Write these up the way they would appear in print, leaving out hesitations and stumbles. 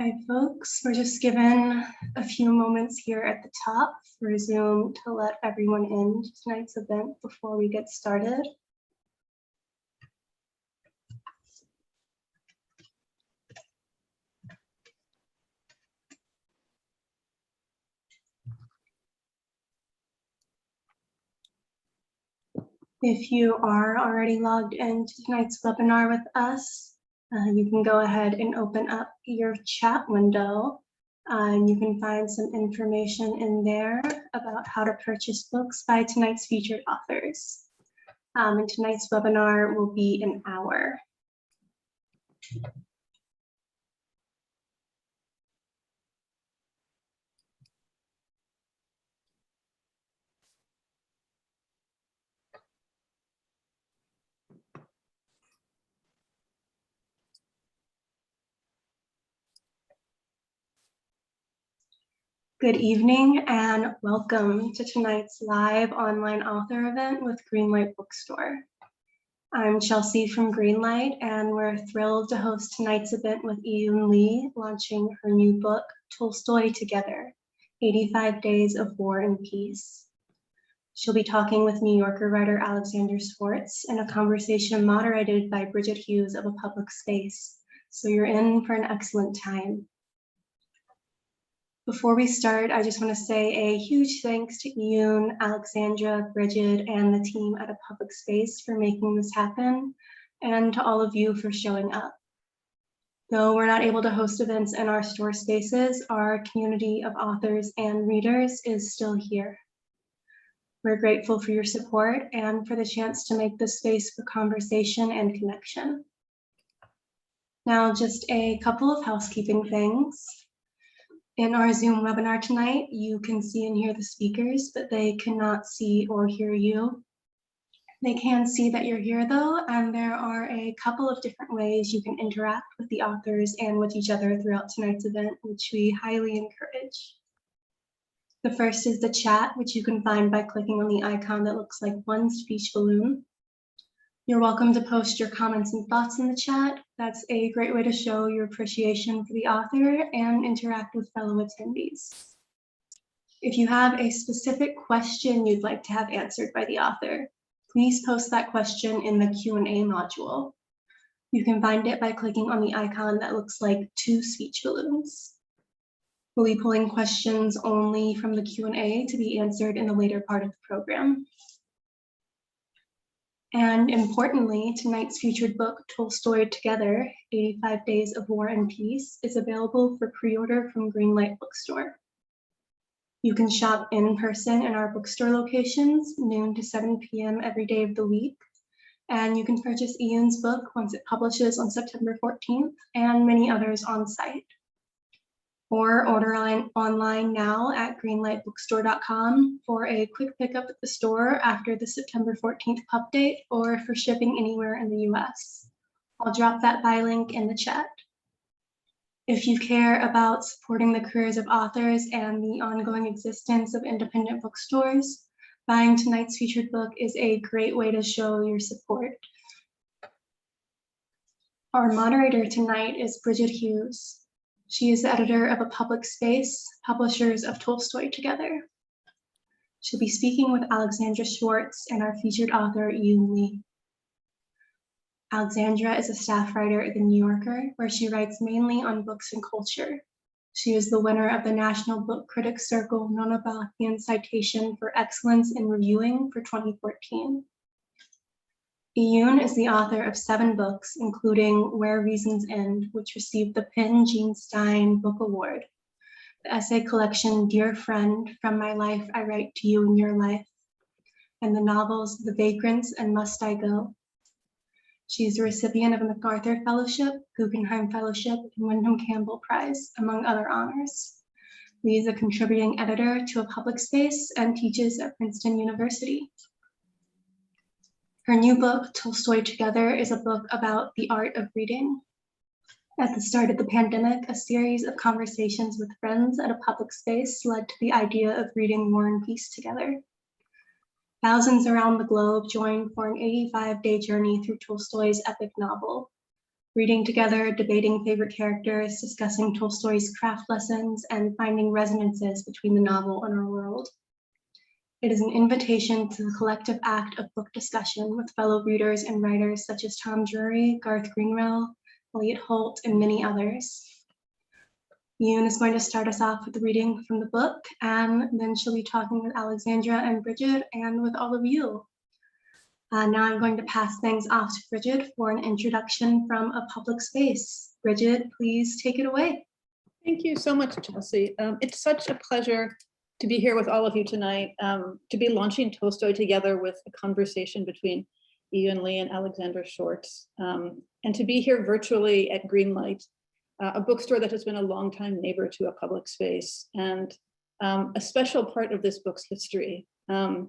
Hi, folks. We're just given a few moments here at the top for Zoom to let everyone in to tonight's event before we get started. If you are already logged into tonight's webinar with us, you can go ahead and open up your chat window. And you can find some information in there about how to purchase books by tonight's featured authors. And tonight's webinar will be an hour. Good evening and welcome to tonight's live online author event with Greenlight Bookstore. I'm Chelsea from Greenlight and we're thrilled to host tonight's event with Yiyun Lee launching her new book, Tolstoy Together, 85 Days of War and Peace. She'll be talking with New Yorker writer Alexandra Schwartz in a conversation moderated by Bridget Hughes of A Public Space, so you're in for an excellent time. Before we start, I just want to say a huge thanks to Yiyun, Alexandra, Bridget, and the team at A Public Space for making this happen, and to all of you for showing up. Though we're not able to host events in our store spaces, our community of authors and readers is still here. We're grateful for your support and for the chance to make this space for conversation and connection. Now, just a couple of housekeeping things. In our Zoom webinar tonight, you can see and hear the speakers, but they cannot see or hear you. They can see that you're here though, and there are a couple of different ways you can interact with the authors and with each other throughout tonight's event, which we highly encourage. The first is the chat, which you can find by clicking on the icon that looks like one speech balloon. You're welcome to post your comments and thoughts in the chat. That's a great way to show your appreciation for the author and interact with fellow attendees. If you have a specific question you'd like to have answered by the author, please post that question in the Q&A module. You can find it by clicking on the icon that looks like two speech balloons. We'll be pulling questions only from the Q&A to be answered in the later part of the program. And importantly, tonight's featured book, Tolstoy Together, 85 Days of War and Peace, is available for pre-order from Greenlight Bookstore. You can shop in person in our bookstore locations, noon to 7 p.m. every day of the week. And you can purchase Yiyun's book once it publishes on September 14th and many others on site. Or order online now at greenlightbookstore.com for a quick pickup at the store after the September 14th pub date or for shipping anywhere in the US. I'll drop that buy link in the chat. If you care about supporting the careers of authors and the ongoing existence of independent bookstores, buying tonight's featured book is a great way to show your support. Our moderator tonight is Bridget Hughes. She is the editor of A Public Space, publishers of Tolstoy Together. She'll be speaking with Alexandra Schwartz and our featured author, Yiyun Lee. Alexandra is a staff writer at The New Yorker, where she writes mainly on books and culture. She is the winner of the National Book Critics Circle Nonobellian Citation for Excellence in Reviewing for 2014. Yiyun is the author of 7 books, including Where Reasons End, which received the Penn Gene Stein Book Award, the essay collection Dear Friend, From My Life I Write to You in Your Life, and the novels The Vagrants and Must I Go. She is the recipient of a MacArthur Fellowship, Guggenheim Fellowship, and Wyndham Campbell Prize, among other honors. Lee is a contributing editor to A Public Space and teaches at Princeton University. Her new book, Tolstoy Together, is a book about the art of reading. At the start of the pandemic, a series of conversations with friends at a public space led to the idea of reading War and Peace together. Thousands around the globe joined for an 85-day journey through Tolstoy's epic novel. reading together, debating favorite characters, discussing Tolstoy's craft lessons, and finding resonances between the novel and our world. It is an invitation to the collective act of book discussion with fellow readers and writers such as Tom Drury, Garth Greenwell, Elliott Holt, and many others. Yiyun is going to start us off with the reading from the book, and then she'll be talking with Alexandra and Bridget and with all of you. Now I'm going to pass things off to Bridget for an introduction from a public space. Bridget, please take it away. Thank you so much, Chelsea. It's such a pleasure to be here with all of you tonight, to be launching Tolstoy Together with a conversation between Yiyun Li and Alexandra Schwartz, and to be here virtually at Greenlight, a bookstore that has been a longtime neighbor to a public space and a special part of this book's history. I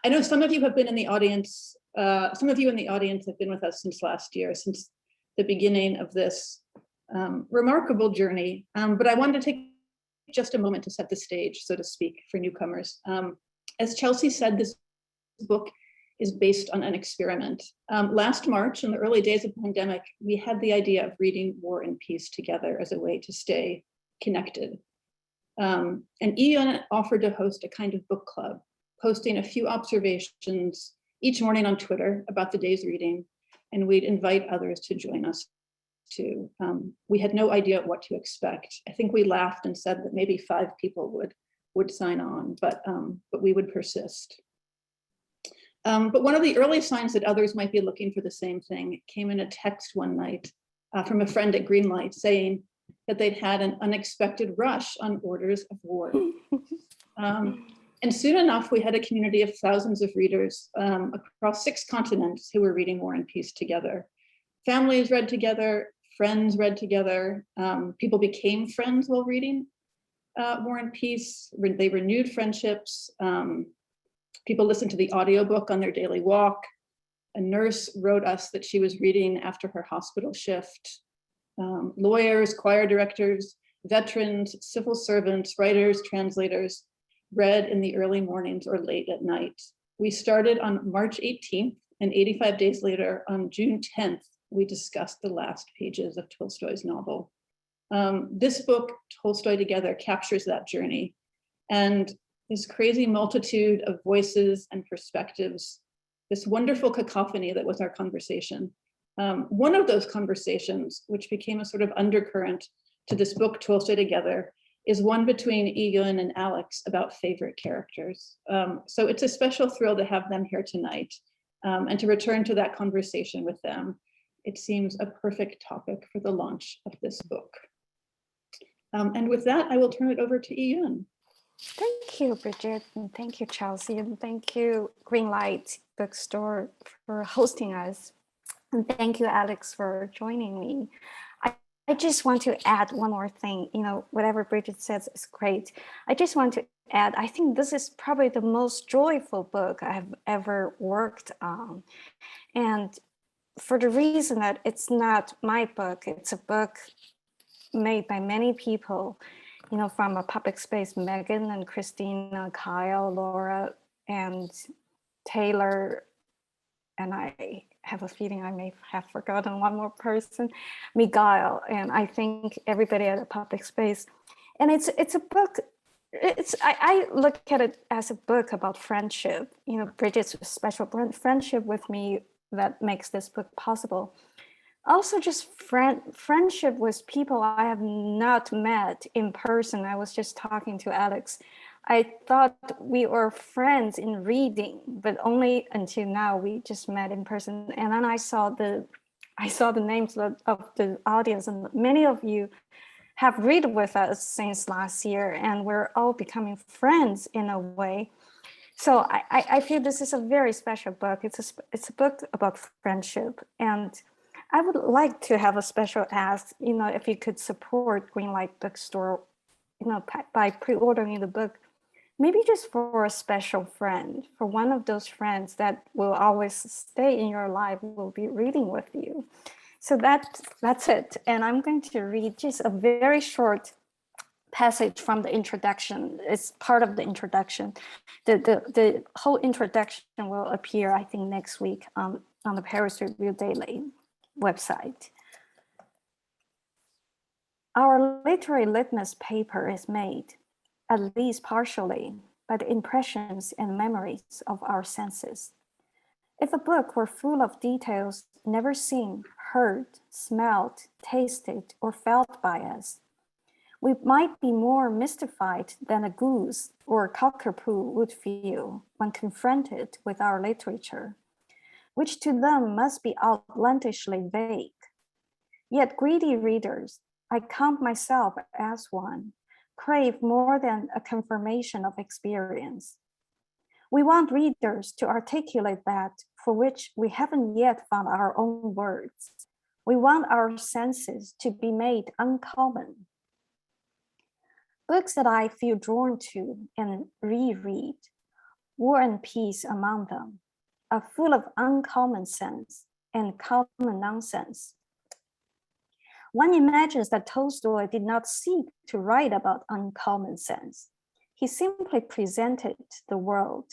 know some of you have been in the audience, some of you in the audience have been with us since last year, since the beginning of this remarkable journey, but I wanted to take just a moment to set the stage, so to speak, for newcomers. As Chelsea said, this book is based on an experiment. Last March, in the early days of the pandemic, we had the idea of reading War and Peace together as a way to stay connected. And Yiyun offered to host a kind of book club, posting a few observations each morning on Twitter about the day's reading, and we'd invite others to join us too. We had no idea what to expect. I think we laughed and said that maybe 5 people would sign on, but we would persist. But one of the early signs that others might be looking for the same thing came in a text one night from a friend at Greenlight saying that they'd had an unexpected rush on orders of War. And soon enough, we had a community of thousands of readers across 6 continents who were reading War and Peace together. Families read together, friends read together, people became friends while reading War and Peace. They renewed friendships. People listened to the audiobook on their daily walk. A nurse wrote us that she was reading after her hospital shift. Lawyers, choir directors, veterans, civil servants, writers, translators read in the early mornings or late at night. We started on March 18th, and 85 days later, on June 10th, we discussed the last pages of Tolstoy's novel. This book, Tolstoy Together, captures that journey, and this crazy multitude of voices and perspectives, this wonderful cacophony that was our conversation. One of those conversations, which became a sort of undercurrent to this book, Tolstoy Together, is one between Yiyun and Alex about favorite characters. So it's a special thrill to have them here tonight and to return to that conversation with them. It seems a perfect topic for the launch of this book. And with that, I will turn it over to Yiyun. Thank you, Bridget, and thank you, Chelsea, and thank you, Greenlight Bookstore, for hosting us. And thank you, Alex, for joining me. I just want to add one more thing. You know, whatever Bridget says is great. I just want to add, I think this is probably the most joyful book I've ever worked on. And for the reason that it's not my book, it's a book made by many people, you know, from a public space, Megan and Christina, Kyle, Laura, and Taylor, and I have a feeling I may have forgotten one more person, Miguel, and I think everybody at a public space. And it's a book, I look at it as a book about friendship. You know, Bridget's special friendship with me that makes this book possible. Also just friendship with people I have not met in person. I was just talking to Alex. I thought we were friends in reading, but only until now we just met in person. And then I saw the names of the audience, and many of you have read with us since last year, and we're all becoming friends in a way. So I feel this is a very special book. It's a book about friendship, and I would like to have a special ask, you know, if you could support Greenlight Bookstore, you know, by pre-ordering the book, maybe just for a special friend, for one of those friends that will always stay in your life, will be reading with you. So that's it. And I'm going to read just a very short passage from the introduction. It's part of the introduction. The whole introduction will appear, I think, next week on the Paris Review Daily website. Our literary litmus paper is made, at least partially, by the impressions and memories of our senses. If a book were full of details never seen, heard, smelled, tasted, or felt by us, we might be more mystified than a goose or a cockapoo would feel when confronted with our literature, which to them must be outlandishly vague. Yet greedy readers, I count myself as one, crave more than a confirmation of experience. We want readers to articulate that for which we haven't yet found our own words. We want our senses to be made uncommon. Books that I feel drawn to and reread, War and Peace among them, are full of uncommon sense and common nonsense. One imagines that Tolstoy did not seek to write about uncommon sense. He simply presented the world,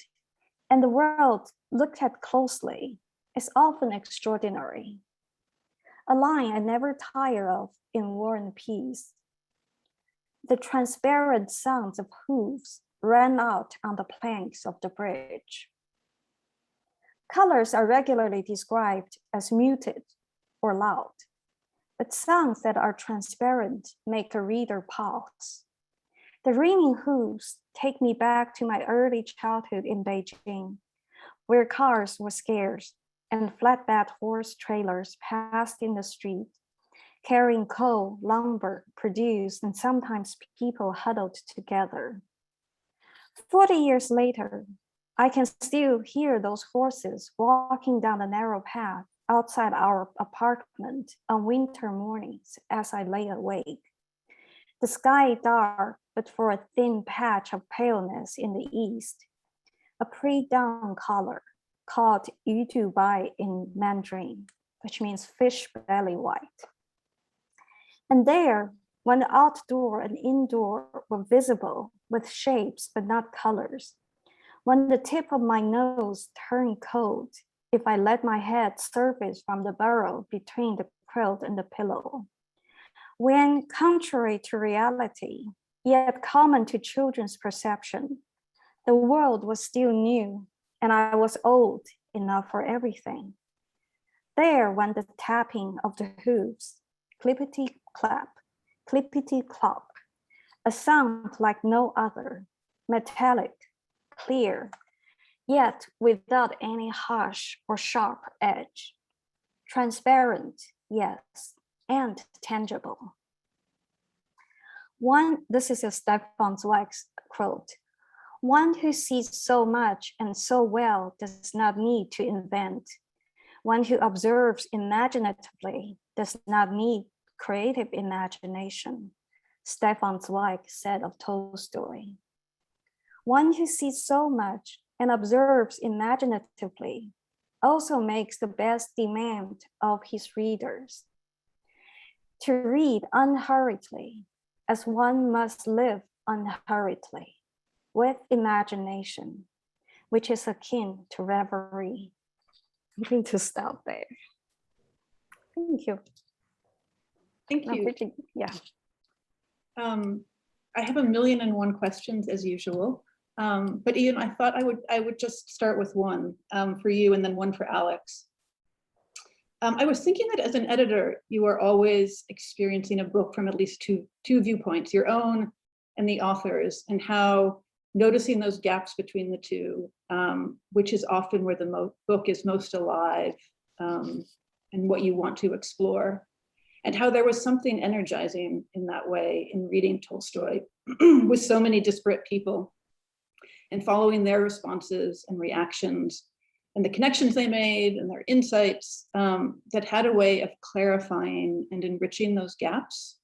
and the world, looked at closely, is often extraordinary. A line I never tire of in War and Peace. The transparent sounds of hooves ran out on the planks of the bridge. Colors are regularly described as muted or loud, but sounds that are transparent make a reader pause. The ringing hooves take me back to my early childhood in Beijing, where cars were scarce and flatbed horse trailers passed in the street, carrying coal, lumber, produce, and sometimes people huddled together. 40 years later, I can still hear those horses walking down the narrow path outside our apartment on winter mornings as I lay awake. The sky dark, but for a thin patch of paleness in the east, a pre-dawn color called Yiyun Bai in Mandarin, which means fish belly white. And there, when the outdoor and indoor were visible with shapes but not colors, when the tip of my nose turned cold if I let my head surface from the burrow between the quilt and the pillow, when, contrary to reality, yet common to children's perception, the world was still new and I was old enough for everything. There went the tapping of the hooves, clippity-clap, clippity-clop, a sound like no other, metallic, clear, yet without any harsh or sharp edge, transparent, yes, and tangible. This is a Stefan Zweig's quote. One who sees so much and so well does not need to invent. One who observes imaginatively does not need creative imagination, Stefan Zweig said of Tolstoy. One who sees so much and observes imaginatively also makes the best demand of his readers. To read unhurriedly, as one must live unhurriedly, with imagination, which is akin to reverie. I'm going to stop there. Thank you. Thank you. Yeah. I have 1,000,001 questions as usual, but Yiyun, I thought I would just start with one for you and then one for Alex. I was thinking that as an editor, you are always experiencing a book from at least two viewpoints, your own and the author's, and how noticing those gaps between the two, which is often where the book is most alive and what you want to explore, and how there was something energizing in that way in reading Tolstoy with so many disparate people and following their responses and reactions and the connections they made and their insights that had a way of clarifying and enriching those gaps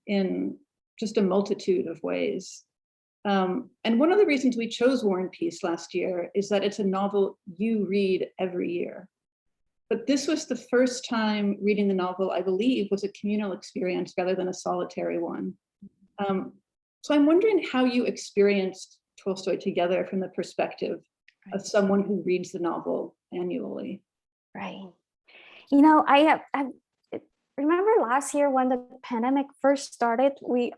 in just a multitude of ways. And one of the reasons we chose War and Peace last year is that it's a novel you read every year. But this was the first time reading the novel, I believe, was a communal experience rather than a solitary one. So I'm wondering how you experienced Tolstoy Together from the perspective of someone who reads the novel annually. Right. You know, I remember last year when the pandemic first started,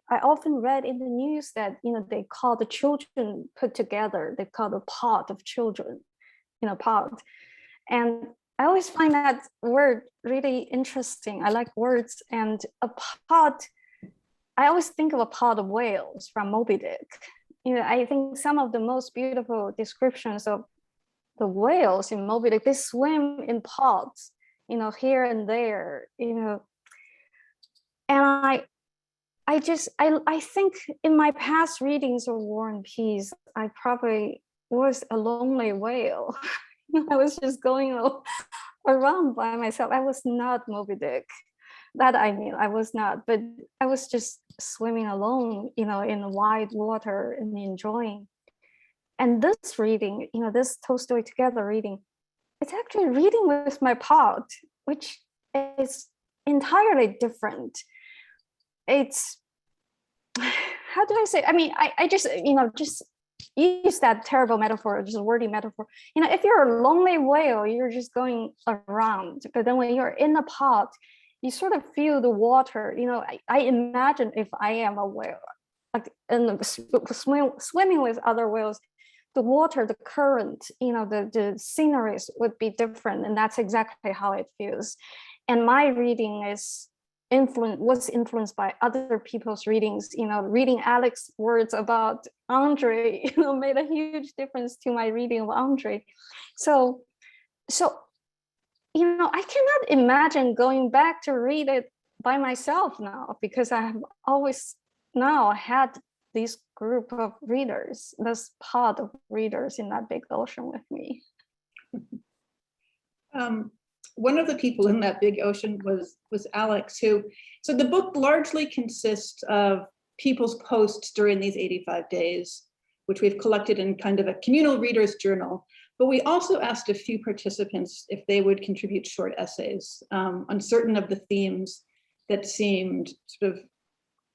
I often read in the news that, they call the children put together, they call the pod of children, pod. And I always find that word really interesting. I like words, and a pod, I always think of a pod of whales from Moby Dick. I think some of the most beautiful descriptions of the whales in Moby Dick, they swim in pods, here and there, and I think in my past readings of War and Peace, I probably was a lonely whale. I was just going around by myself. I was not Moby Dick. That I knew I was not, but I was just swimming alone, in wide water and enjoying. And this reading, this Tolstoy Together reading, it's actually reading with my pod, which is entirely different. It's, how do I say? I mean, I just, just use that terrible metaphor, just a wordy metaphor. If you're a lonely whale, you're just going around. But then when you're in a pod, you sort of feel the water. I imagine if I am a whale, like and swimming with other whales, the water, the current, the sceneries would be different, and that's exactly how it feels. And my reading was influenced by other people's readings. Reading Alex's words about Andre, made a huge difference to my reading of Andre. So, I cannot imagine going back to read it by myself now, because I have always now had this group of readers, this pod of readers in that big ocean with me. One of the people in that big ocean was Alex, so the book largely consists of people's posts during these 85 days, which we've collected in kind of a communal reader's journal. But we also asked a few participants if they would contribute short essays on certain of the themes that seemed sort of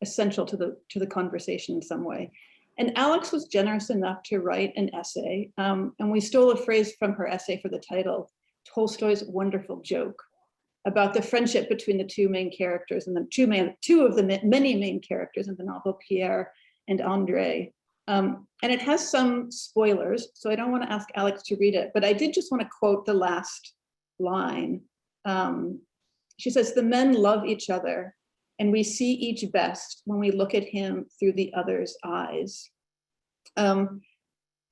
essential to the conversation in some way. And Alex was generous enough to write an essay, and we stole a phrase from her essay for the title, Tolstoy's Wonderful Joke, about the friendship between the two main characters and the two of the many main characters in the novel, Pierre and Andre. And it has some spoilers, so I don't want to ask Alex to read it, but I did just want to quote the last line. She says, "The men love each other, and we see each best when we look at him through the other's eyes."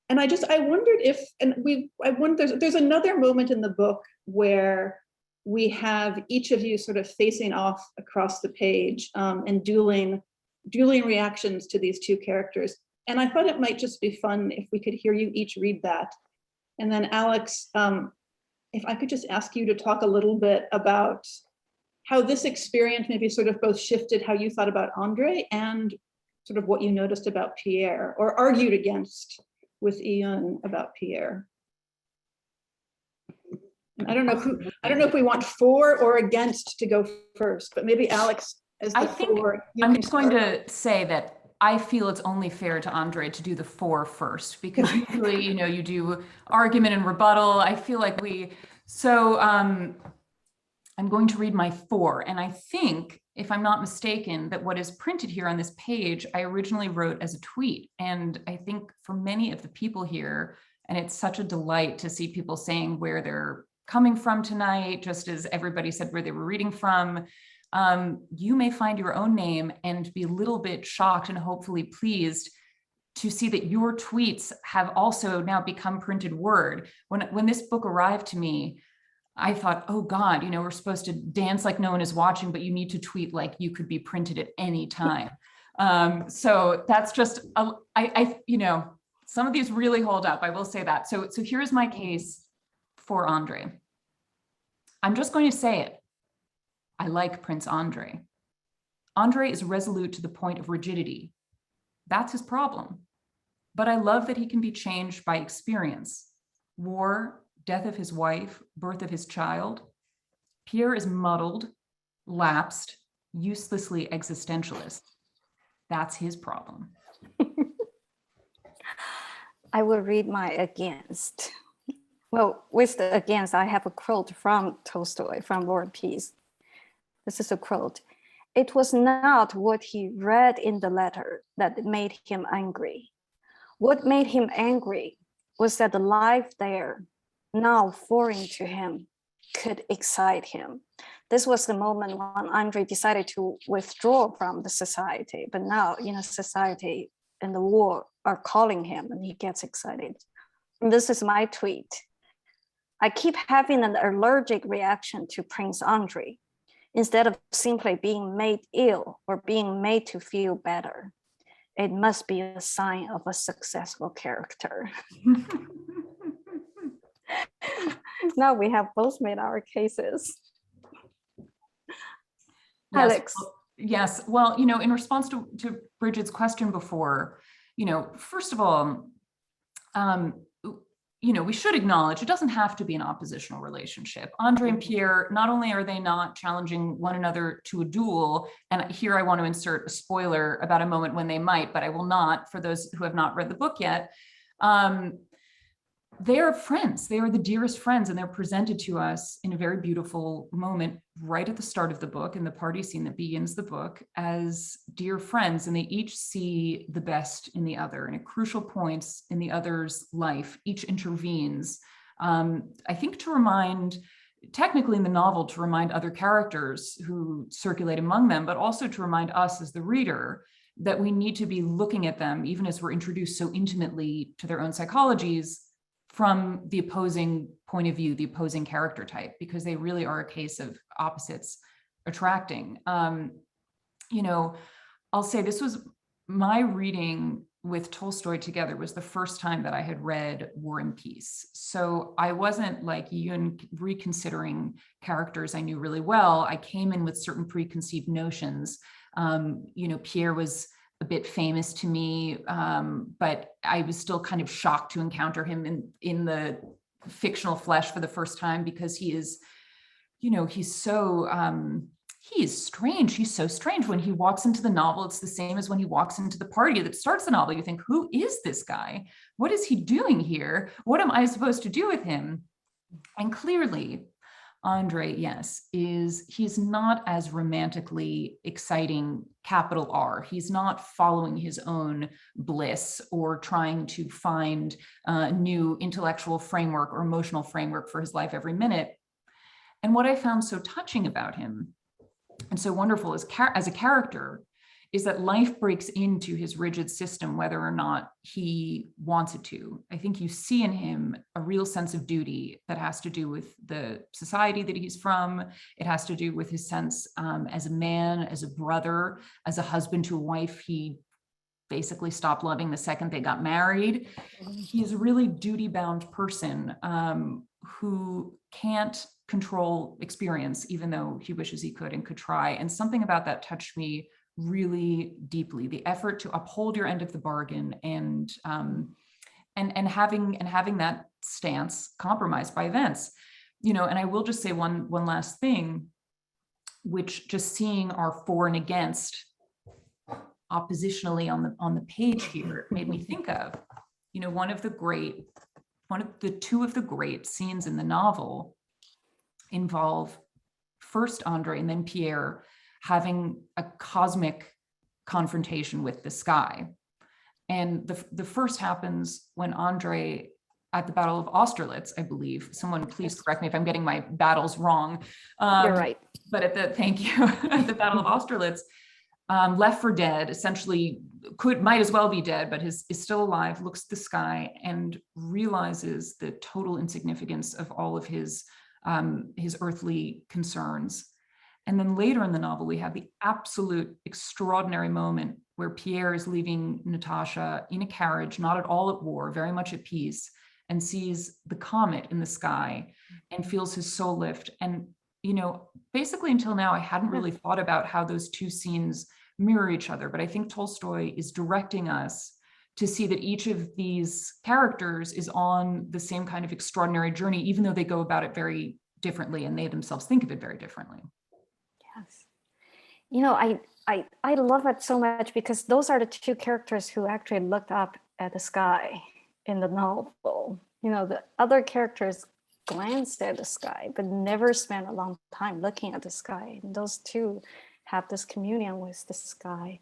And I wondered if, there's another moment in the book where we have each of you sort of facing off across the page and dueling reactions to these two characters. And I thought it might just be fun if we could hear you each read that. And then Alex, if I could just ask you to talk a little bit about how this experience maybe sort of both shifted how you thought about Andre and sort of what you noticed about Pierre, or argued against with Yiyun about Pierre. I don't know if we want for or against to go first, but maybe Alex as the for. I'm just going to say that I feel it's only fair to Andre to do the for first, because usually, you do argument and rebuttal. I feel like I'm going to read my for, and I think, if I'm not mistaken, that what is printed here on this page, I originally wrote as a tweet. And I think for many of the people here, and it's such a delight to see people saying where they're coming from tonight, just as everybody said where they were reading from. You may find your own name and be a little bit shocked and hopefully pleased to see that your tweets have also now become printed word. When this book arrived to me, I thought, oh God, we're supposed to dance like no one is watching, but you need to tweet like you could be printed at any time. So that's just, some of these really hold up, I will say that. So here's my case for Andre. I'm just going to say it. I like Prince Andre. Andre is resolute to the point of rigidity. That's his problem. But I love that he can be changed by experience. War, death of his wife, birth of his child. Pierre is muddled, lapsed, uselessly existentialist. That's his problem. I will read my against. Well, with the against, I have a quote from Tolstoy, from War and Peace. This is a quote. It was not what he read in the letter that made him angry. What made him angry was that the life there, now foreign to him, could excite him. This was the moment when Andre decided to withdraw from the society, but now, society and the war are calling him and he gets excited. And this is my tweet. I keep having an allergic reaction to Prince Andre instead of simply being made ill or being made to feel better. It must be a sign of a successful character. Now we have both made our cases. Yes. Alex. Yes. Well, in response to Bridget's question before, first of all, we should acknowledge it doesn't have to be an oppositional relationship. Andre and Pierre, not only are they not challenging one another to a duel, and here I want to insert a spoiler about a moment when they might, but I will not for those who have not read the book yet. They are friends. They are the dearest friends, and they're presented to us in a very beautiful moment right at the start of the book, in the party scene that begins the book, as dear friends, and they each see the best in the other, and at crucial points in the other's life, each intervenes. I think to remind, technically in the novel, to remind other characters who circulate among them, but also to remind us as the reader that we need to be looking at them, even as we're introduced so intimately to their own psychologies, from the opposing point of view, the opposing character type, because they really are a case of opposites attracting. I'll say this was my reading with Tolstoy Together was the first time that I had read War and Peace. So I wasn't like Yiyun reconsidering characters I knew really well. I came in with certain preconceived notions. Pierre was a bit famous to me, but I was still kind of shocked to encounter him in the fictional flesh for the first time, because he is, he's so, he is strange. He's so strange. When he walks into the novel, it's the same as when he walks into the party that starts the novel. You think, who is this guy? What is he doing here? What am I supposed to do with him? And clearly, Andre, yes, he's not as romantically exciting, capital R. He's not following his own bliss or trying to find a new intellectual framework or emotional framework for his life every minute. And what I found so touching about him and so wonderful as a character is that life breaks into his rigid system, whether or not he wants it to. I think you see in him a real sense of duty that has to do with the society that he's from. It has to do with his sense as a man, as a brother, as a husband to a wife he basically stopped loving the second they got married. He's a really duty-bound person who can't control experience, even though he wishes he could and could try. And something about that touched me really deeply, the effort to uphold your end of the bargain and having that stance compromised by events. And I will just say one last thing, which just seeing our for and against oppositionally on the page here made me think of, one of the two of the great scenes in the novel involve first Andre and then Pierre having a cosmic confrontation with the sky. And the first happens when Andre, at the Battle of Austerlitz, I believe, someone please correct me if I'm getting my battles wrong. You're right. But thank you, at the Battle of Austerlitz, left for dead, essentially might as well be dead, but is still alive, looks at the sky and realizes the total insignificance of all of his earthly concerns. And then later in the novel, we have the absolute extraordinary moment where Pierre is leaving Natasha in a carriage, not at all at war, very much at peace, and sees the comet in the sky and feels his soul lift. And, basically until now, I hadn't really thought about how those two scenes mirror each other, but I think Tolstoy is directing us to see that each of these characters is on the same kind of extraordinary journey, even though they go about it very differently and they themselves think of it very differently. Yes. I love it so much because those are the two characters who actually looked up at the sky in the novel. The other characters glanced at the sky, but never spent a long time looking at the sky. And those two have this communion with the sky.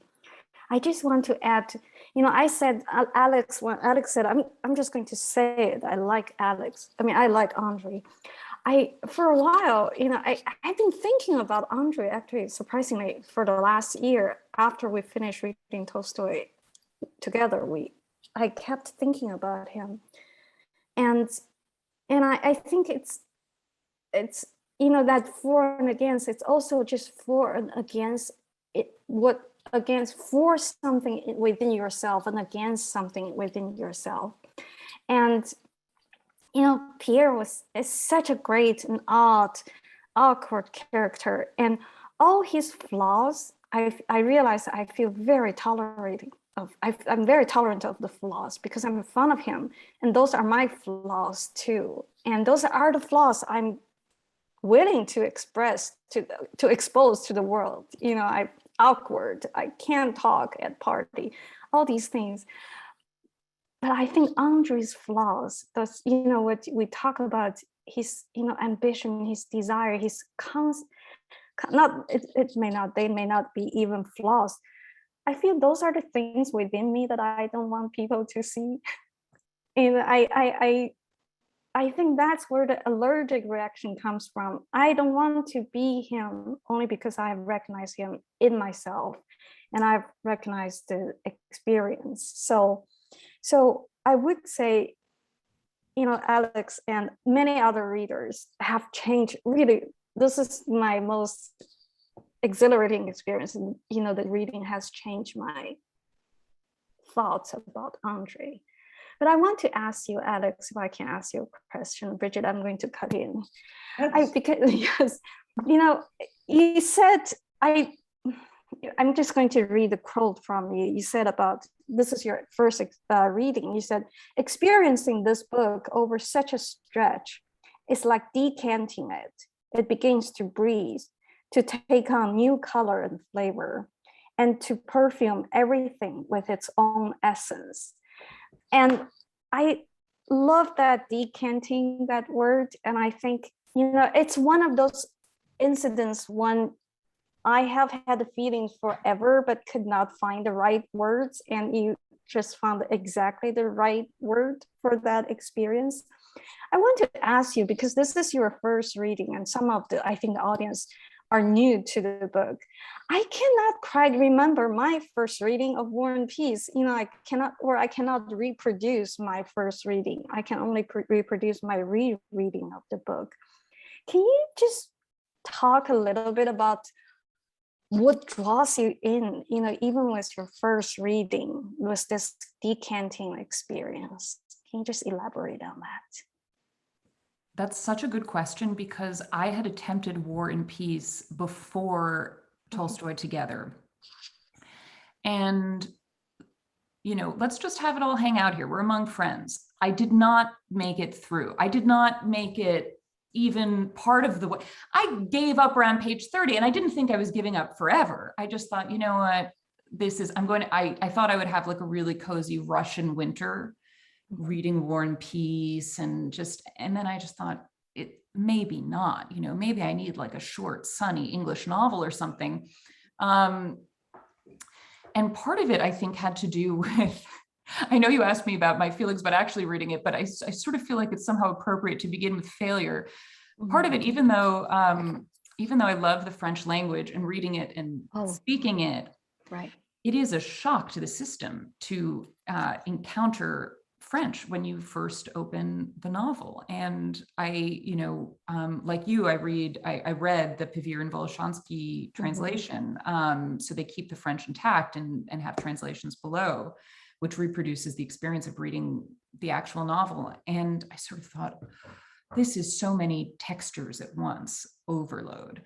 I just want to add, I said, Alex, when Alex said, I'm just going to say it. I like Alex. I like Andre. For a while, I've been thinking about Andre, actually, surprisingly, for the last year after we finished reading Tolstoy together, I kept thinking about him. And I think it's that for and against, it's also just for and against it, for something within yourself and against something within yourself. And Pierre is such a great and awkward character, and all his flaws, I realize I feel very tolerating of. I'm very tolerant of the flaws because I'm fond of him, and those are my flaws too. And those are the flaws I'm willing to express to expose to the world. I'm awkward. I can't talk at party. All these things. But I think Andre's flaws, those, what we talk about, his, ambition, his desire, his they may not be even flaws. I feel those are the things within me that I don't want people to see. And I think that's where the allergic reaction comes from. I don't want to be him only because I recognize him in myself and I've recognized the experience. So I would say, Alex and many other readers have changed. Really, this is my most exhilarating experience. And, the reading has changed my thoughts about Andre. But I want to ask you, Alex, if I can ask you a question. Bridget, I'm going to cut in. Because you said, I'm just going to read the quote from you. You said about, this is your first reading. You said, experiencing this book over such a stretch is like decanting it. It begins to breathe, to take on new color and flavor, and to perfume everything with its own essence. And I love that decanting, that word. And I think, it's one of those incidents when I have had the feelings forever, but could not find the right words. And you just found exactly the right word for that experience. I want to ask you, because this is your first reading and some of I think the audience are new to the book. I cannot quite remember my first reading of War and Peace. I cannot reproduce my first reading. I can only reproduce my rereading of the book. Can you just talk a little bit about what draws you in, even with your first reading, was this decanting experience? Can you just elaborate on that? That's such a good question, because I had attempted War and Peace before Tolstoy Together. And, let's just have it all hang out here. We're among friends. I did not make it through. I did not make it even part of the way. I gave up around page 30, and I didn't think I was giving up forever. I just thought, you know what, I thought I would have like a really cozy Russian winter reading War and Peace, and then I just thought, it maybe not, maybe I need like a short, sunny English novel or something. And part of it, I think, had to do with, I know you asked me about my feelings about actually reading it, but I sort of feel like it's somehow appropriate to begin with failure. Part of it, even though I love the French language and reading it and speaking it, right, it is a shock to the system to encounter French when you first open the novel. And I, like you, I read the Pivir and Voloshansky translation. So they keep the French intact and have translations below, which reproduces the experience of reading the actual novel. And I sort of thought, this is so many textures at once, overload.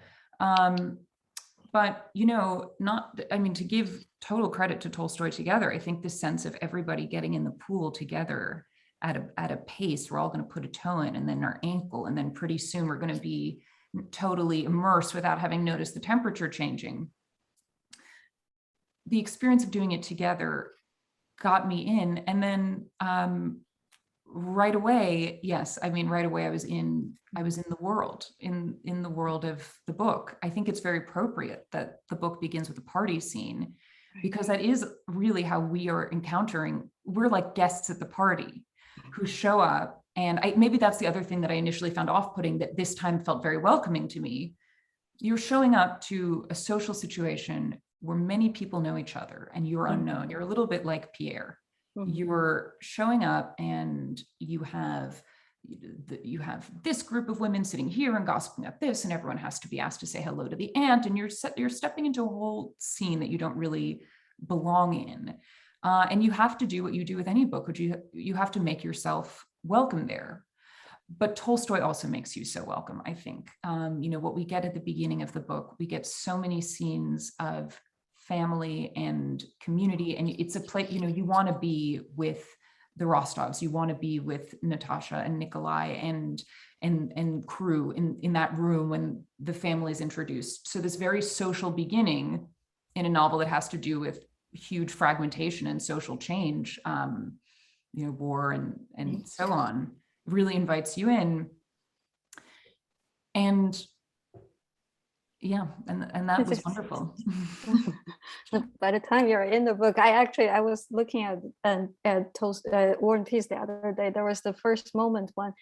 But, to give total credit to Tolstoy Together, I think this sense of everybody getting in the pool together at a pace, we're all going to put a toe in and then our ankle, and then pretty soon we're going to be totally immersed without having noticed the temperature changing. The experience of doing it together got me in. And then right away, yes, I mean, right away I was in the world, in the world of the book. I think it's very appropriate that the book begins with a party scene, because that is really how we are encountering, we're like guests at the party who show up. And maybe that's the other thing that I initially found off-putting, that this time felt very welcoming to me. You're showing up to a social situation where many people know each other and you're unknown. You're a little bit like Pierre. You're showing up and you have this group of women sitting here and gossiping about this, and everyone has to be asked to say hello to the aunt, and you're stepping into a whole scene that you don't really belong in. And you have to do what you do with any book, which you have to make yourself welcome there. But Tolstoy also makes you so welcome, I think. What we get at the beginning of the book, we get so many scenes of family and community, and it's a place, you want to be with the Rostovs, you want to be with Natasha and Nikolai and crew in that room when the family is introduced. So this very social beginning in a novel that has to do with huge fragmentation and social change, war and so on, really invites you in. And yeah, and that was wonderful. By the time you're in the book, I was looking at War and Peace the other day. There was the first moment when,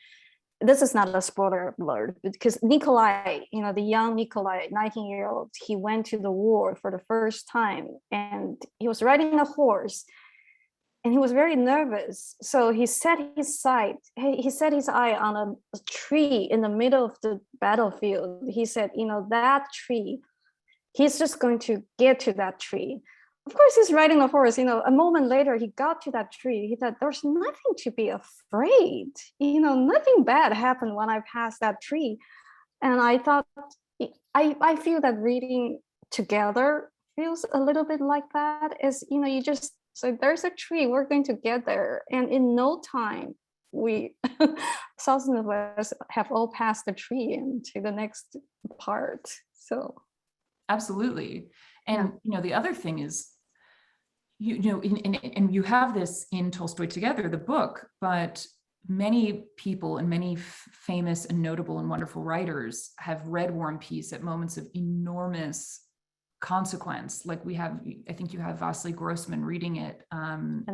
this is not a spoiler alert, because Nikolai, the young Nikolai, 19-year-old, he went to the war for the first time, and he was riding a horse, and he was very nervous. So he set his eye on a tree in the middle of the battlefield. He said, that tree, he's just going to get to that tree. Of course, he's riding a horse. A moment later, he got to that tree. He thought, there's nothing to be afraid. Nothing bad happened when I passed that tree. And I thought, I feel that reading together feels a little bit like that. As you just, so there's a tree, we're going to get there. And in no time, we, thousands of us have all passed the tree into the next part. So. Absolutely. And, the other thing is, and you have this in Tolstoy Together, the book, but many people and many famous and notable and wonderful writers have read War and Peace at moments of enormous consequence. Like I think you have Vasily Grossman reading it. And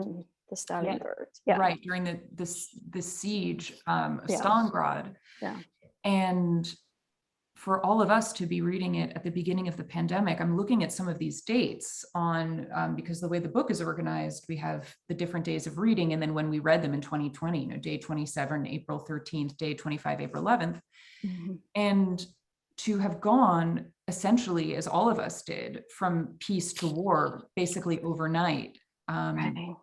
the Stalingrad. Yeah. Right, during the siege of Stalingrad. Yeah. And for all of us to be reading it at the beginning of the pandemic, I'm looking at some of these dates on, because the way the book is organized, we have the different days of reading. And then when we read them in 2020, day 27, April 13th, day 25, April 11th. Mm-hmm. And to have gone essentially, as all of us did, from peace to war, basically overnight. Right.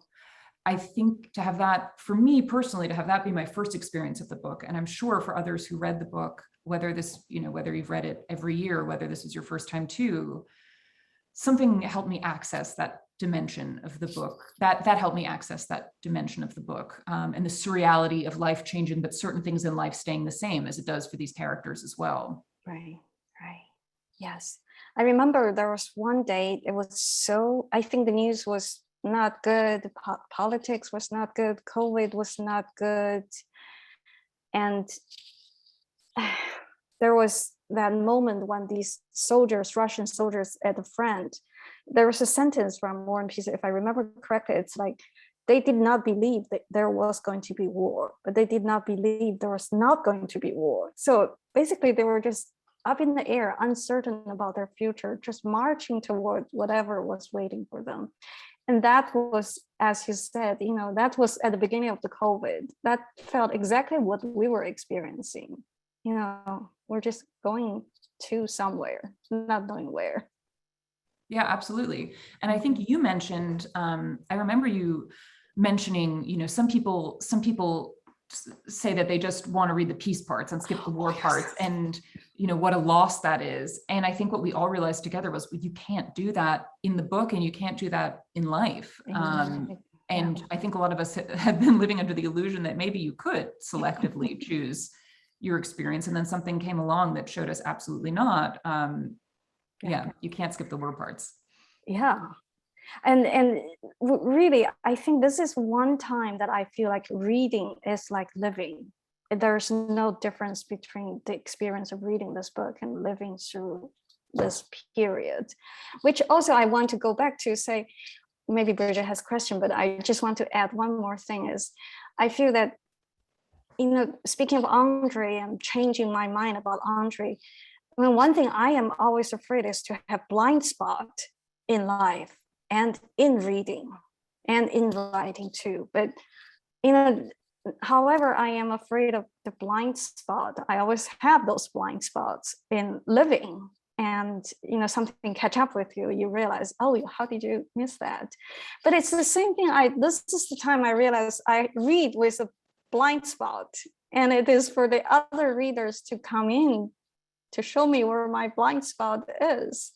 I think to have that, for me personally, to have that be my first experience of the book, and I'm sure for others who read the book, whether you've read it every year, whether this is your first time too, something helped me access that dimension of the book. That helped me access that dimension of the book, and the surreality of life changing, but certain things in life staying the same, as it does for these characters as well. Right. Yes. I remember there was one day, I think the news was not good, politics was not good, COVID was not good. And there was that moment when these Russian soldiers at the front, there was a sentence from War and Peace, if I remember correctly, it's like, they did not believe that there was going to be war, but they did not believe there was not going to be war. So basically they were just up in the air, uncertain about their future, just marching toward whatever was waiting for them. And that was, as you said, that was at the beginning of the COVID. That felt exactly what we were experiencing. We're just going to somewhere, not knowing where. Yeah, absolutely. And I think you mentioned, I remember you mentioning, some people say that they just want to read the peace parts and skip the war parts, and what a loss that is. And I think what we all realized together was, you can't do that in the book, and you can't do that in life. And I think a lot of us have been living under the illusion that maybe you could selectively choose your experience, and then something came along that showed us absolutely not. You can't skip the war parts. Yeah. And really, I think this is one time that I feel like reading is like living. There's no difference between the experience of reading this book and living through this period, which also I want to go back to say, maybe Bridget has a question, but I just want to add one more thing is, I feel that, speaking of Andre and changing my mind about Andre, I mean, one thing I am always afraid is to have blind spot in life and in reading and in writing too. But, however, I am afraid of the blind spot. I always have those blind spots in living, and something catch up with you. You realize, oh, how did you miss that? But it's the same thing. This is the time I realize I read with a blind spot, and it is for the other readers to come in to show me where my blind spot is,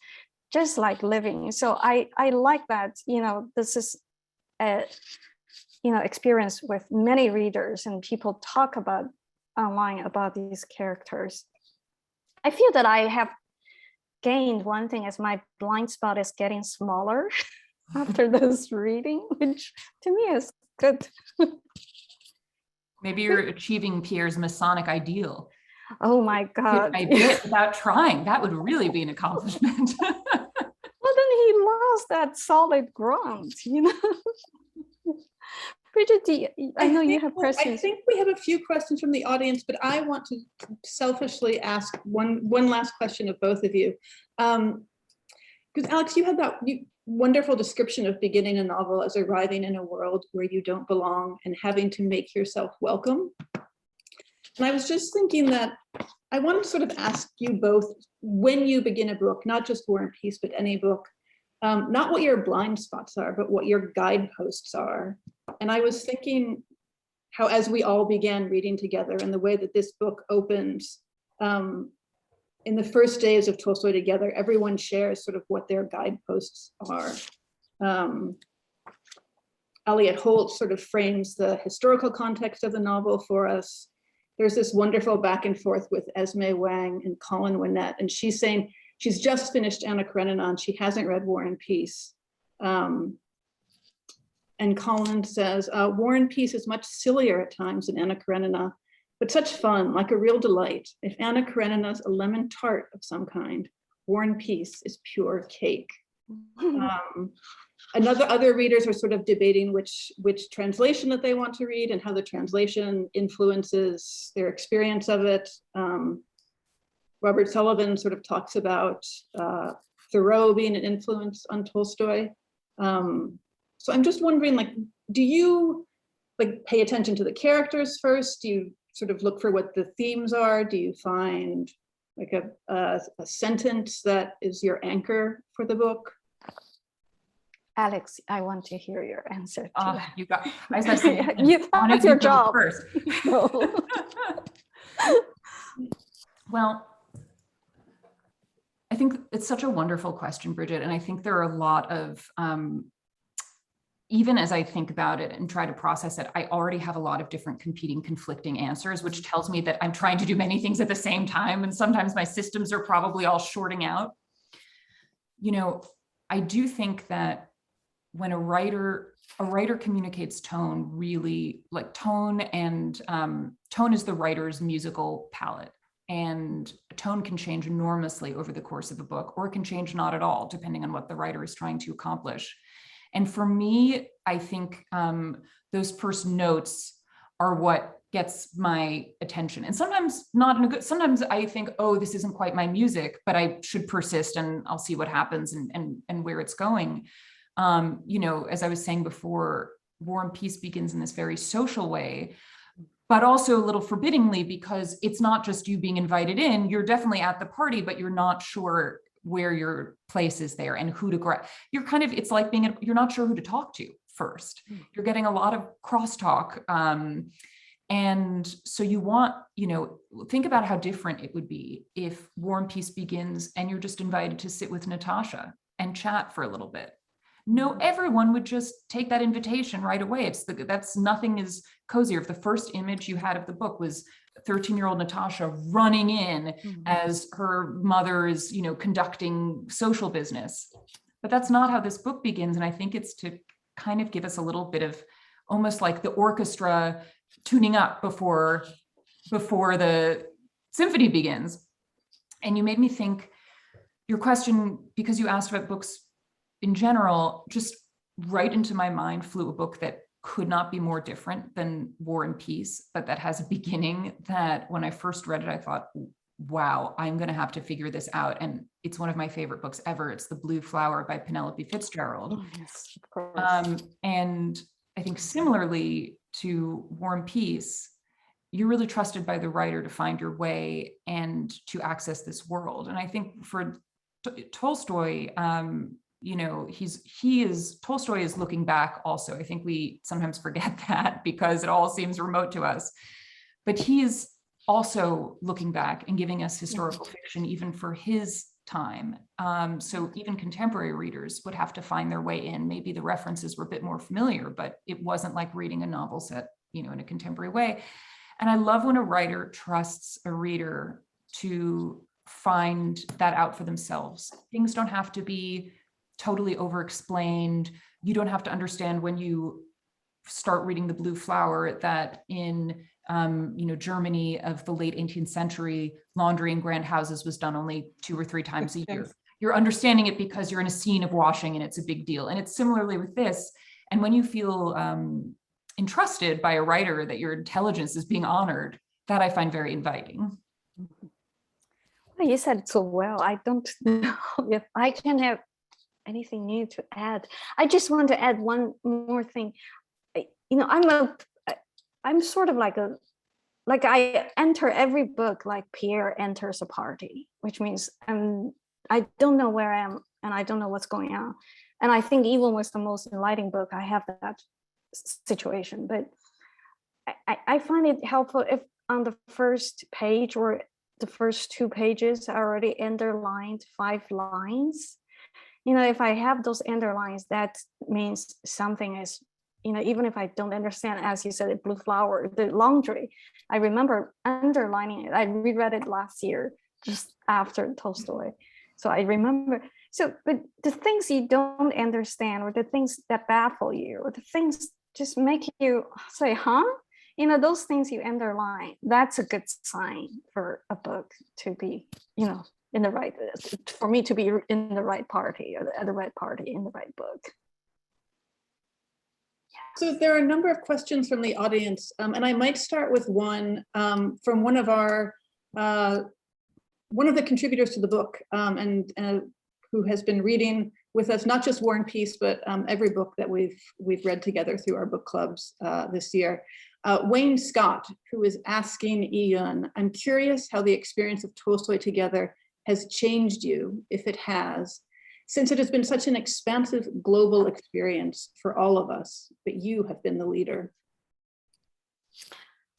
just like living. So I like that. This is a experience with many readers, and people talk about online about these characters. I feel that I have gained one thing, is my blind spot is getting smaller after this reading, which to me is good. Maybe you're achieving Pierre's Masonic ideal. Oh my God. I did without trying. That would really be an accomplishment. Well, then he lost that solid ground, Bridget, I know you have questions. I think we have a few questions from the audience, but I want to selfishly ask one last question of both of you. Because Alex, you had that wonderful description of beginning a novel as arriving in a world where you don't belong and having to make yourself welcome. And I was just thinking that I want to sort of ask you both, when you begin a book, not just War and Peace, but any book, not what your blind spots are, but what your guideposts are. And I was thinking how, as we all began reading together, and the way that this book opens, in the first days of Tolstoy Together, everyone shares sort of what their guideposts are. Elliott Holt sort of frames the historical context of the novel for us. There's this wonderful back and forth with Esme Wang and Colin Winnett, and she's saying she's just finished Anna Karenina and she hasn't read War and Peace. And Colin says, War and Peace is much sillier at times than Anna Karenina, but such fun, like a real delight. If Anna Karenina's a lemon tart of some kind, War and Peace is pure cake. Other readers are sort of debating which translation that they want to read and how the translation influences their experience of it. Robert Sullivan sort of talks about Thoreau being an influence on Tolstoy. So I'm just wondering, do you pay attention to the characters first? Do you sort of look for what the themes are? Do you find a sentence that is your anchor for the book? Alex, I want to hear your answer to that. You got, I was saying, that's your job first. No. Well, I think it's such a wonderful question, Bridget. And I think there are a lot of, even as I think about it and try to process it, I already have a lot of different competing, conflicting answers, which tells me that I'm trying to do many things at the same time. And sometimes my systems are probably all shorting out. I do think that when a writer communicates tone, really, tone is the writer's musical palette. And tone can change enormously over the course of a book, or it can change not at all, depending on what the writer is trying to accomplish. And for me, I think those first notes are what gets my attention. And sometimes not in a good, sometimes I think, oh, this isn't quite my music, but I should persist and I'll see what happens and where it's going. As I was saying before, War and Peace begins in this very social way, but also a little forbiddingly, because it's not just you being invited in. You're definitely at the party, but you're not sure where your place is there and who to grab. It's like you're not sure who to talk to first. You're getting a lot of crosstalk. And so you want, think about how different it would be if War and Peace begins and you're just invited to sit with Natasha and chat for a little bit. No, everyone would just take that invitation right away. That's nothing is cozier. If the first image you had of the book was 13-year-old Natasha running in as her mother is, conducting social business, But that's not how this book begins. And I think it's to kind of give us a little bit of almost like the orchestra tuning up before the symphony begins. And you made me think, your question, because you asked about books in general, just right into my mind flew a book that could not be more different than War and Peace, but that has a beginning that when I first read it, I thought, wow, I'm going to have to figure this out. And it's one of my favorite books ever. It's The Blue Flower by Penelope Fitzgerald. Yes, of course. And I think similarly to War and Peace, you're really trusted by the writer to find your way and to access this world. And I think for Tolstoy, Tolstoy is looking back also. I think we sometimes forget that because it all seems remote to us, but he is also looking back and giving us historical fiction even for his time. So even contemporary readers would have to find their way in. Maybe the references were a bit more familiar, but it wasn't like reading a novel set, in a contemporary way. And I love when a writer trusts a reader to find that out for themselves. Things don't have to be totally over-explained. You don't have to understand when you start reading The Blue Flower that in Germany of the late 18th century, laundry in grand houses was done only 2 or 3 times a year. You're understanding it because you're in a scene of washing and it's a big deal. And it's similarly with this. And when you feel entrusted by a writer that your intelligence is being honored, that I find very inviting. Well, you said it so well. I don't know if I can have anything new to add. I just want to add one more thing. I'm sort of like I enter every book like Pierre enters a party, which means I don't know where I am and I don't know what's going on. And I think Yiyun was the most enlightening book. I have that situation, but I find it helpful if on the first page or the first 2 pages I already underlined 5 lines. If I have those underlines, that means something is, even if I don't understand, as you said, the Blue Flower, the laundry, I remember underlining it. I reread it last year, just after Tolstoy. So I remember, but the things you don't understand, or the things that baffle you, or the things just make you say, huh? Those things you underline, that's a good sign for a book to be, in the right, for me to be in the right party, or at the right party in the right book. So there are a number of questions from the audience, and I might start with one from one of the contributors to the book, and who has been reading with us, not just War and Peace, but every book that we've read together through our book clubs this year. Wayne Scott, who is asking Yiyun, I'm curious how the experience of Tolstoy Together has changed you, if it has, since it has been such an expansive global experience for all of us, but you have been the leader.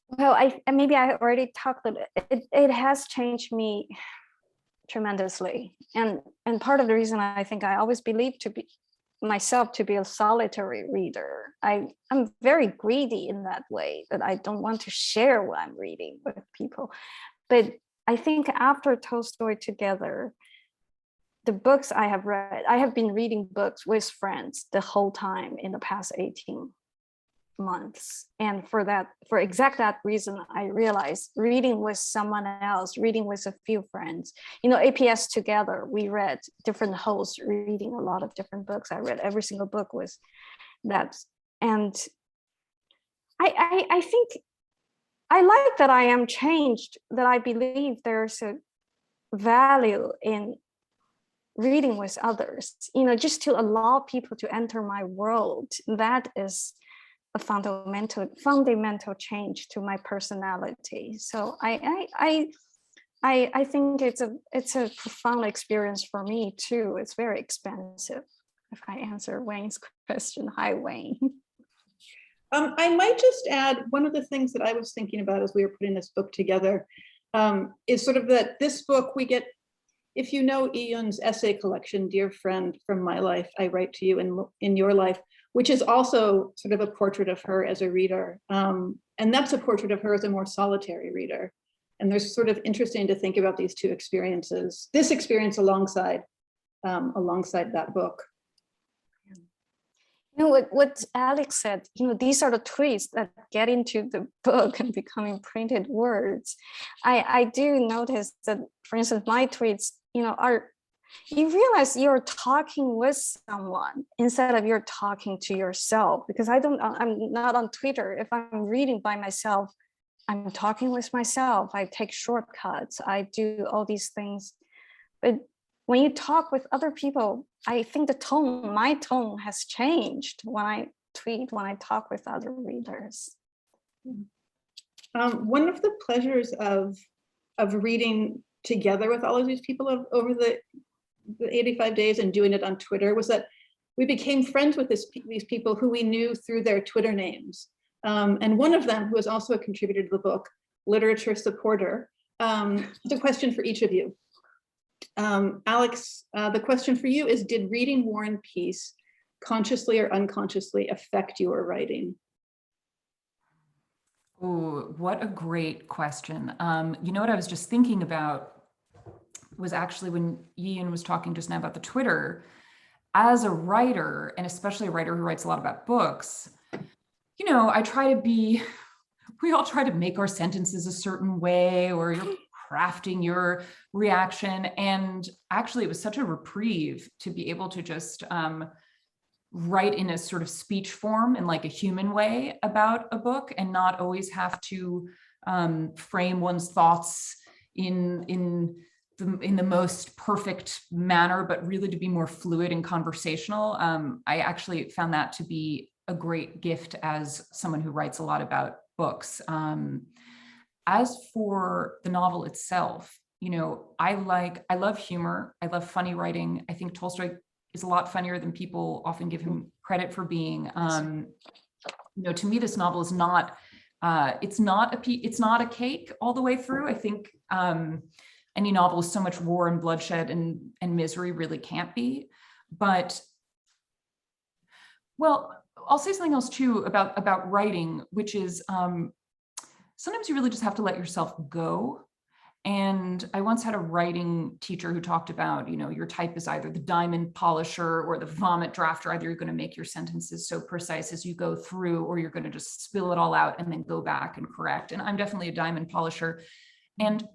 Well, maybe I already talked about it. It has changed me tremendously, and part of the reason I think I always believed to be myself to be a solitary reader. I'm very greedy in that way, that I don't want to share what I'm reading with people. But I think after Tolstoy Together, the books I have read, I have been reading books with friends the whole time in the past 18 months. And for exact that reason, I realized reading with someone else, reading with a few friends, APS Together, we read different hosts reading a lot of different books. I read every single book with that. And I think I like that I am changed, that I believe there's a value in reading with others, just to allow people to enter my world. That is a fundamental change to my personality. So I think it's a profound experience for me too. It's very expansive. If I answer Wayne's question, hi Wayne. I might just add, one of the things that I was thinking about as we were putting this book together is sort of that this book we get, if you know Yiyun's essay collection, Dear Friend from My Life, I Write to You in Your Life, which is also sort of a portrait of her as a reader. And that's a portrait of her as a more solitary reader. And there's sort of interesting to think about these two experiences, this experience alongside that book. What Alex said, these are the tweets that get into the book and becoming printed words. I do notice that, for instance, my tweets, are, you realize you're talking with someone instead of you're talking to yourself, because I'm not on Twitter. If I'm reading by myself, I'm talking with myself. I take shortcuts. I do all these things. But when you talk with other people, I think my tone has changed when I tweet, when I talk with other readers. One of the pleasures of reading together with all of these people over the 85 days and doing it on Twitter was that we became friends with these people who we knew through their Twitter names. And one of them, who is also a contributor to the book, literature supporter, the question for each of you. Alex, the question for you is, did reading War and Peace consciously or unconsciously affect your writing? Oh, what a great question. What I was just thinking about was actually when Yiyun was talking just now about the Twitter, as a writer, and especially a writer who writes a lot about books, I try to we all try to make our sentences a certain way, or you're crafting your reaction. And actually it was such a reprieve to be able to just write in a sort of speech form in like a human way about a book, and not always have to frame one's thoughts in the most perfect manner, but really to be more fluid and conversational. I actually found that to be a great gift as someone who writes a lot about books. As for the novel itself, I love humor. I love funny writing. I think Tolstoy is a lot funnier than people often give him credit for being. To me, this novel is not, it's not a cake all the way through. I think any novel with so much war and bloodshed and misery really can't be. But, well, I'll say something else too about writing, which is sometimes you really just have to let yourself go. And I once had a writing teacher who talked about, your type is either the diamond polisher or the vomit drafter. Either you're going to make your sentences so precise as you go through, or you're going to just spill it all out and then go back and correct. And I'm definitely a diamond polisher. And,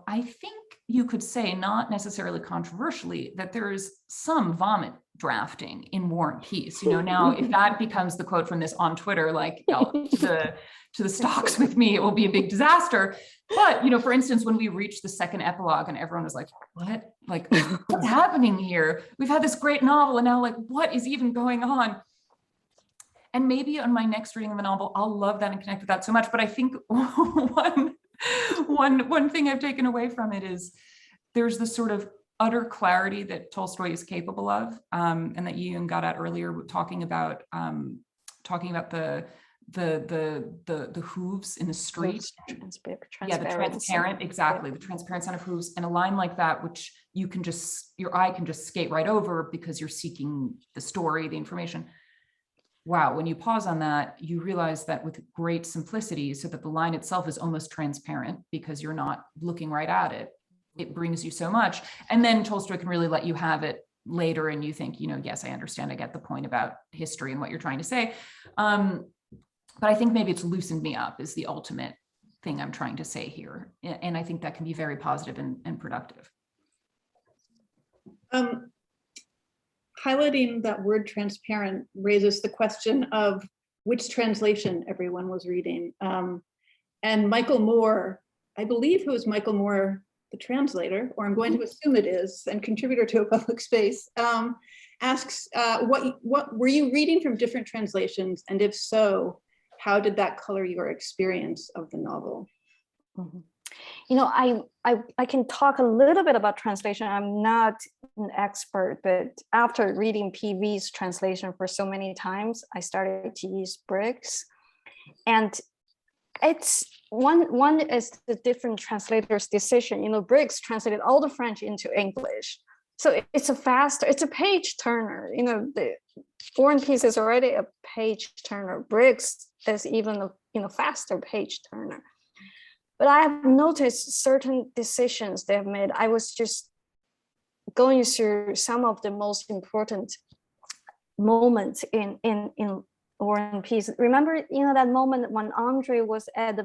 I think you could say, not necessarily controversially, that there is some vomit drafting in War and Peace. Now if that becomes the quote from this on Twitter, like to the stocks with me, it will be a big disaster. But, for instance, when we reached the second epilogue and everyone was like, what? Like, what's happening here? We've had this great novel and now, like, what is even going on? And maybe on my next reading of the novel, I'll love that and connect with that so much. But I think one thing I've taken away from it is there's this sort of utter clarity that Tolstoy is capable of, and that Yiyun got at earlier, talking about the hooves in the street. Yeah, the transparent, exactly, the transparent sound of hooves, and a line like that, which your eye can just skate right over because you're seeking the story, the information. Wow, when you pause on that, you realize that with great simplicity, so that the line itself is almost transparent because you're not looking right at it, it brings you so much. And then Tolstoy can really let you have it later and you think, yes, I understand, I get the point about history and what you're trying to say. But I think maybe it's loosened me up is the ultimate thing I'm trying to say here. And I think that can be very positive and productive. Highlighting that word transparent raises the question of which translation everyone was reading. And Michael Moore, I believe who is Michael Moore, the translator, or I'm going to assume it is, and contributor to A Public Space, asks, what were you reading from different translations? And if so, how did that color your experience of the novel? Mm-hmm. I can talk a little bit about translation. I'm not an expert, but after reading PV's translation for so many times, I started to use Briggs. And it's one is the different translators' decision. Briggs translated all the French into English. So it's a page turner. The War and Peace is already a page turner. Briggs is even a faster page turner. But I have noticed certain decisions they have made. I was just going through some of the most important moment in War and Peace. Remember, that moment when Andre was at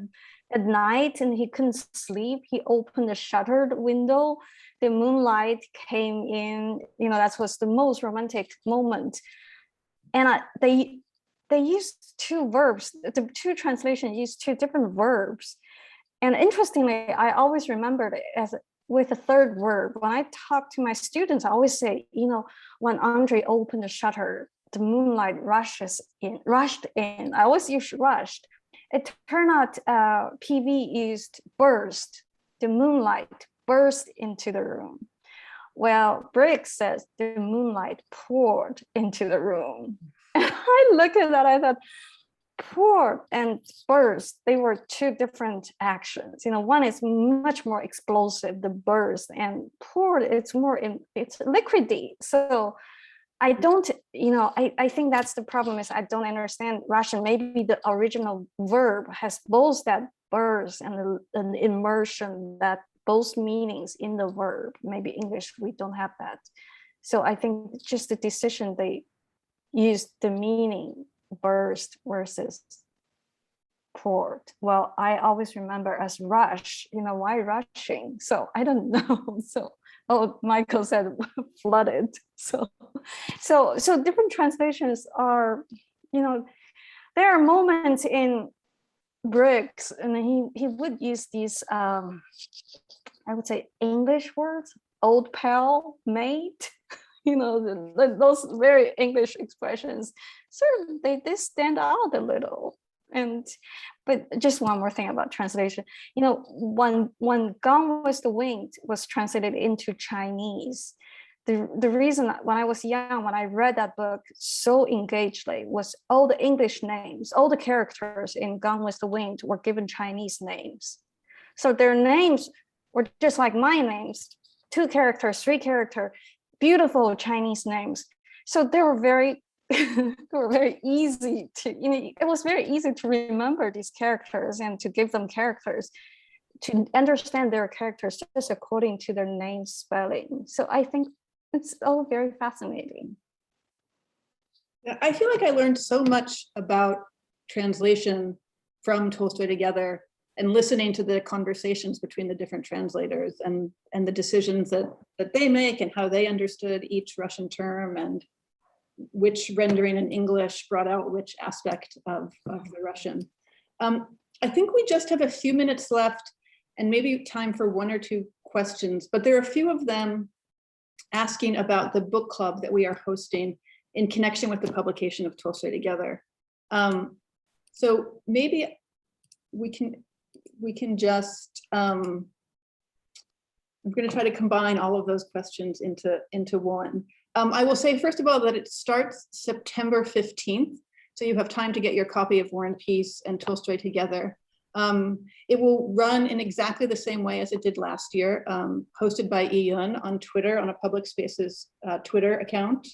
night and he couldn't sleep, he opened the shuttered window, the moonlight came in, that was the most romantic moment. And they used two verbs, the two translations used two different verbs. And interestingly, I always remembered it as with a third verb. When I talk to my students, I always say, when Andre opened the shutter, the moonlight rushed in. I always use rushed. It turned out PV used burst. The moonlight burst into the room. Well, Briggs says the moonlight poured into the room. And I look at that, I thought, poured and burst, they were two different actions. One is much more explosive, the burst, and poured, it's liquidy. So I don't, I think that's the problem, is I don't understand Russian. Maybe the original verb has both that burst and the immersion, that both meanings in the verb. Maybe English, we don't have that. So I think just the decision they used the meaning burst versus poured. Well, I always remember as rush, why rushing? So I don't know. So, Michael said flooded. So different translations are, there are moments in Briggs, and he would use these, I would say English words, old pal, mate, those very English expressions. So they stand out a little. But just one more thing about translation. When Gone with the Wind was translated into Chinese, the reason when I was young, when I read that book so engagedly, was all the English names, all the characters in Gone with the Wind were given Chinese names. So their names were just like my names, 2 characters, 3 characters, beautiful Chinese names. So they were very easy to, it was very easy to remember these characters and to give them characters, to understand their characters just according to their name spelling. So I think it's all very fascinating. I feel like I learned so much about translation from Tolstoy Together and listening to the conversations between the different translators and the decisions that they make and how they understood each Russian term and which rendering in English brought out which aspect of the Russian. I think we just have a few minutes left and maybe time for 1 or 2 questions, but there are a few of them asking about the book club that we are hosting in connection with the publication of Tolstoy Together. So maybe we can just, I'm going to try to combine all of those questions into one. I will say, first of all, that it starts September 15th. So you have time to get your copy of War and Peace and Tolstoy Together. It will run in exactly the same way as it did last year, hosted by Yiyun on Twitter, on a Public Spaces Twitter account.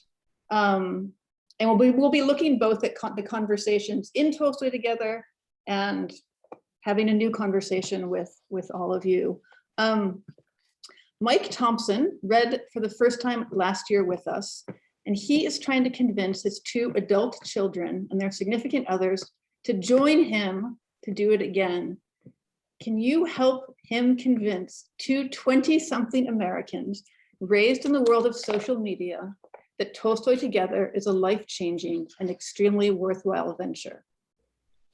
And we'll be looking both at the conversations in Tolstoy Together and having a new conversation with all of you. Mike Thompson read for the first time last year with us, and he is trying to convince his 2 adult children and their significant others to join him to do it again. Can you help him convince 2 20-something Americans raised in the world of social media that Tolstoy Together is a life-changing and extremely worthwhile venture?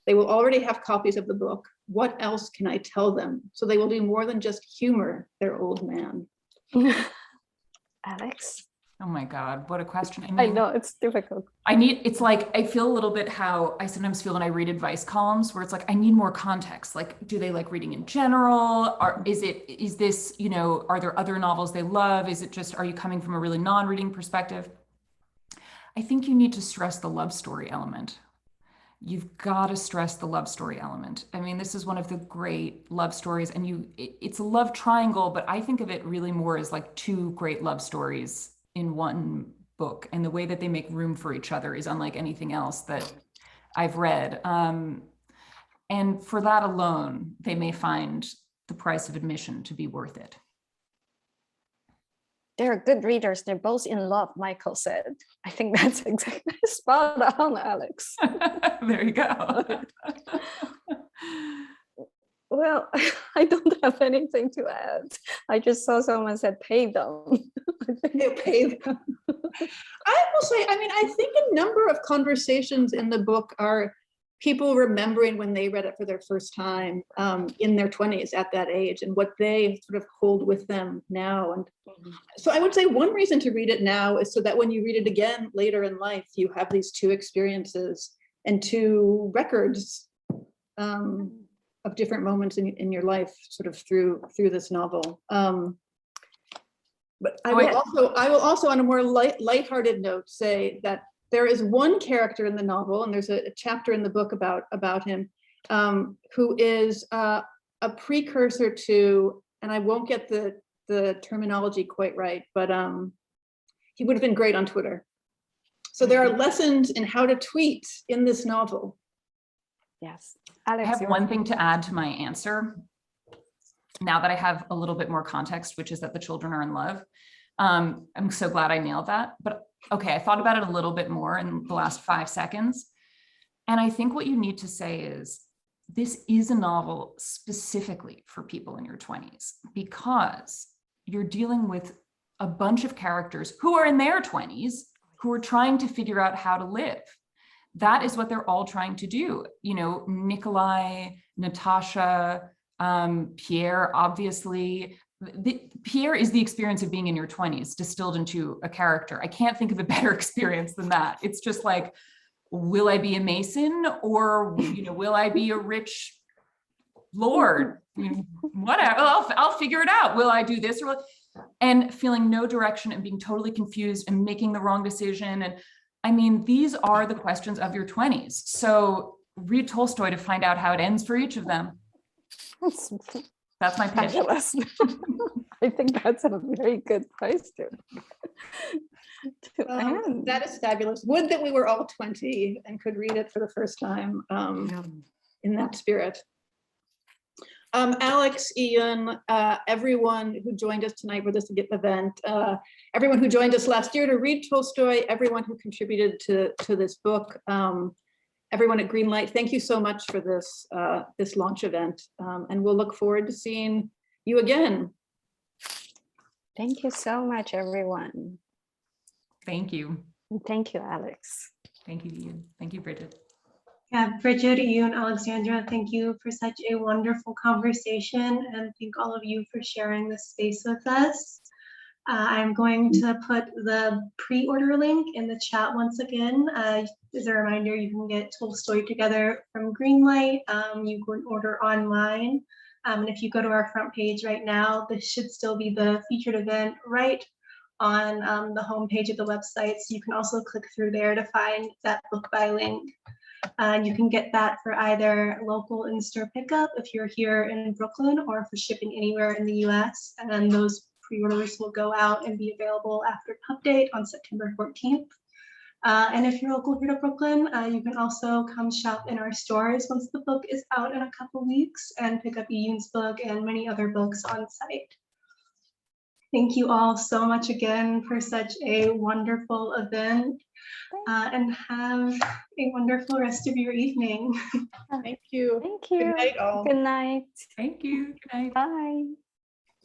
They will already have copies of the book. What else can I tell them? So they will do more than just humor their old man. Alex? Oh my God, what a question. I know, it's difficult. It's like, I feel a little bit how I sometimes feel when I read advice columns where it's like, I need more context. Like, do they like reading in general? Or is this, are there other novels they love? Is it just, are you coming from a really non-reading perspective? I think you need to stress the love story element. You've got to stress the love story element. I mean, this is one of the great love stories, and it's a love triangle, but I think of it really more as like 2 great love stories in one book, and the way that they make room for each other is unlike anything else that I've read. And for that alone, they may find the price of admission to be worth it. they're good readers. They're both in love, Michael said. I think that's exactly spot on, Alex. There you go. Well, I don't have anything to add. I just saw someone said pay them. They pay them. I will say, I mean, I think a number of conversations in the book are people remembering when they read it for their first time in their 20s at that age, and what they sort of hold with them now. And so I would say one reason to read it now is so that when you read it again later in life, you have these two experiences and two records of different moments in your life, sort of through this novel. But I will also on a more lighthearted note say that there is one character in the novel, and there's a chapter in the book about him, who is a precursor to, and I won't get the terminology quite right, but he would have been great on Twitter. So there are lessons in how to tweet in this novel. Yes. I Alex, have one thing to add to my answer. Now that I have a little bit more context, which is that the children are in love. I'm so glad I nailed that. But okay, I thought about it a little bit more in the last 5 seconds. And I think what you need to say is, this is a novel specifically for people in your 20s, because you're dealing with a bunch of characters who are in their 20s, who are trying to figure out how to live. That is what they're all trying to do. You know, Nikolai, Natasha, Pierre, obviously. Pierre is the experience of being in your 20s distilled into a character. I can't think of a better experience than that. It's just like, will I be a Mason, or, you know, will I be a rich lord? I mean, whatever, I'll figure it out. Will I do this or and feeling no direction and being totally confused and making the wrong decision. And I mean, these are the questions of your 20s. So read Tolstoy to find out how it ends for each of them. That's my pitch. I think that's a very good place to end. That is fabulous. Would that we were all 20 and could read it for the first time in that spirit. Alex, Yiyun, everyone who joined us tonight for this event, everyone who joined us last year to read Tolstoy, everyone who contributed to this book, everyone at Greenlight, thank you so much for this this launch event, and we'll look forward to seeing you again. Thank you so much, everyone. Thank you. And thank you, Alex. Thank you, Yiyun. Thank you, Bridget. Yeah, Bridget, Yiyun, Alexandra, thank you for such a wonderful conversation, and thank all of you for sharing this space with us. I'm going to put the pre-order link in the chat once again. As a reminder, you can get Tolstoy Together from Greenlight. You can order online. And if you go to our front page right now, this should still be the featured event right on the homepage of the website. So you can also click through there to find that book buy link. You can get that for either local in-store pickup if you're here in Brooklyn, or for shipping anywhere in the US. And those pre-orders will go out and be available after pub date on September 14th. And if you're local here to Brooklyn, you can also come shop in our stores once the book is out in a couple weeks and pick up Yiyun's book and many other books on site. Thank you all so much again for such a wonderful event, and have a wonderful rest of your evening. Thank you. Thank you. Good night, all. Good night. Thank you. Good night. Bye.